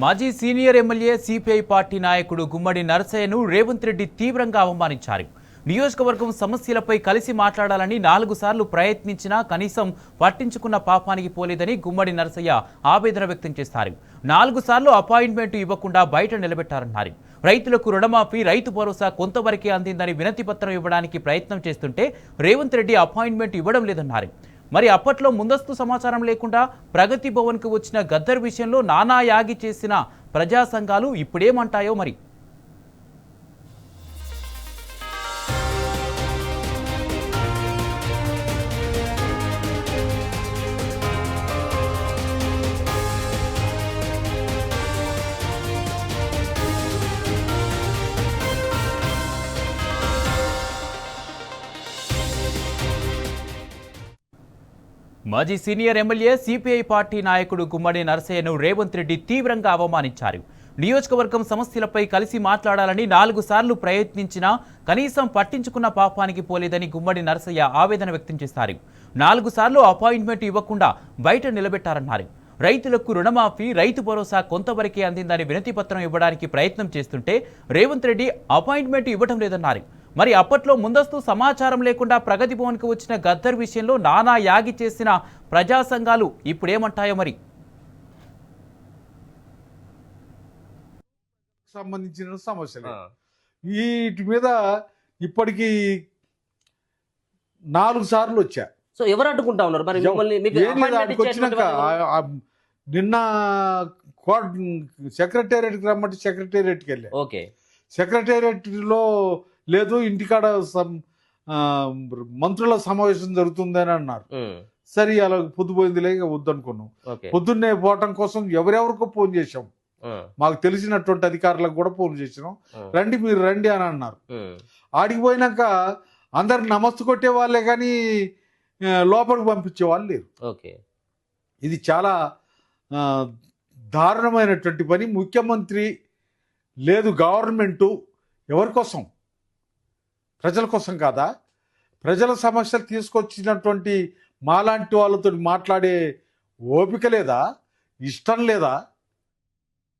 మాజీ senior MLA CPI party నాయకుడు గుమ్మడి నరసయ్యను రేవంత్ రెడ్డి తీవ్రంగా అవమానించారు. నియోజకవర్గం సమస్యలపై కలిసి మాట్లాడాలని 4 సార్లు ప్రయత్నించినా కనీసం పట్టించుకున్న పాపానికి పోలేదని గుమ్మడి నరసయ్య ఆవేదన వ్యక్తం చేశారు. 4 సార్లు అపాయింట్మెంట్ ఇవ్వకుండా బయట నిలబెట్టారన్నారు. రైతులకు రుణమాఫీ, రైతు భరోసా కొంతవరకే అందిందని వినతి పత్రం ఇవ్వడానికి ప్రయత్నం చేస్తుంటే రేవంత్ రెడ్డి అపాయింట్మెంట్ ఇవ్వడం లేదన్నారు. మరి అప్పట్లో ముందస్తు సమాచారం లేకుండా ప్రగతి భవన్కు వచ్చిన గద్దర్ విషయంలో నానా యాగి చేసిన ప్రజా సంఘాలు ఇప్పుడేమంటాయో మరి. మాజీ సీనియర్ ఎమ్మెల్యే సిపిఐ పార్టీ నాయకుడు గుమ్మడి నరసయ్యను రేవంత్ రెడ్డి తీవ్రంగా అవమానించారు. నియోజకవర్గం సమస్యలపై కలిసి మాట్లాడాలని 4 సార్లు ప్రయత్నించినా కనీసం పట్టించుకున్న పాపానికి పోలేదని గుమ్మడి నరసయ్య ఆవేదన వ్యక్తం చేశారు. 4 సార్లు అపాయింట్మెంట్ ఇవ్వకుండా బయట నిలబెట్టారన్నారు. రైతులకు రుణమాఫీ, రైతు భరోసా కొంతవరకే అందిందని వినతి పత్రం ఇవ్వడానికి ప్రయత్నం చేస్తుంటే రేవంత్ రెడ్డి అపాయింట్మెంట్ ఇవ్వడం లేదన్నారు. మరి అప్పట్లో ముందస్తు సమాచారం లేకుండా ప్రగతి భవన్కు వచ్చిన గద్దర్ విషయంలో నానా యాగి చేసిన ప్రజా సంఘాలు ఇప్పుడేమంటాయో మరి. సంబంధించిన సమస్యలు వీటి మీద ఇప్పటికీ 4 సార్లు వచ్చా. సో ఎవరు అడ్డుకుంటా ఉన్నారు మరి మిమ్మల్ని? వచ్చినాక నిన్న సెక్రటేరియట్కి రమ్మంటే సెక్రటేరియట్కి వెళ్ళా. ఓకే, సెక్రటేరియట్లో లేదు, ఇంటికాడ మంత్రుల సమావేశం జరుగుతుందని అన్నారు. సరే అలా పొద్దుపోయిందిలే, వద్దనుకున్నాం. పొద్దున్నే పోవటం కోసం ఎవరెవరికో ఫోన్ చేశాం, మాకు తెలిసినటువంటి అధికారులకు కూడా ఫోన్ చేసినాం. రండి, మీరు రండి అని అన్నారు. ఆడికి పోయినాక అందరు నమస్తు కొట్టే వాళ్ళే కానీ లోపలికి పంపించే వాళ్ళు లేరు. ఇది చాలా దారుణమైనటువంటి పని. ముఖ్యమంత్రి లేదు, గవర్నమెంటు ఎవరి కోసం? ప్రజల కోసం కాదా? ప్రజల సమస్యలు తీసుకొచ్చినటువంటి మాలాంటి వాళ్ళతో మాట్లాడే ఓపిక లేదా? ఇష్టం లేదా?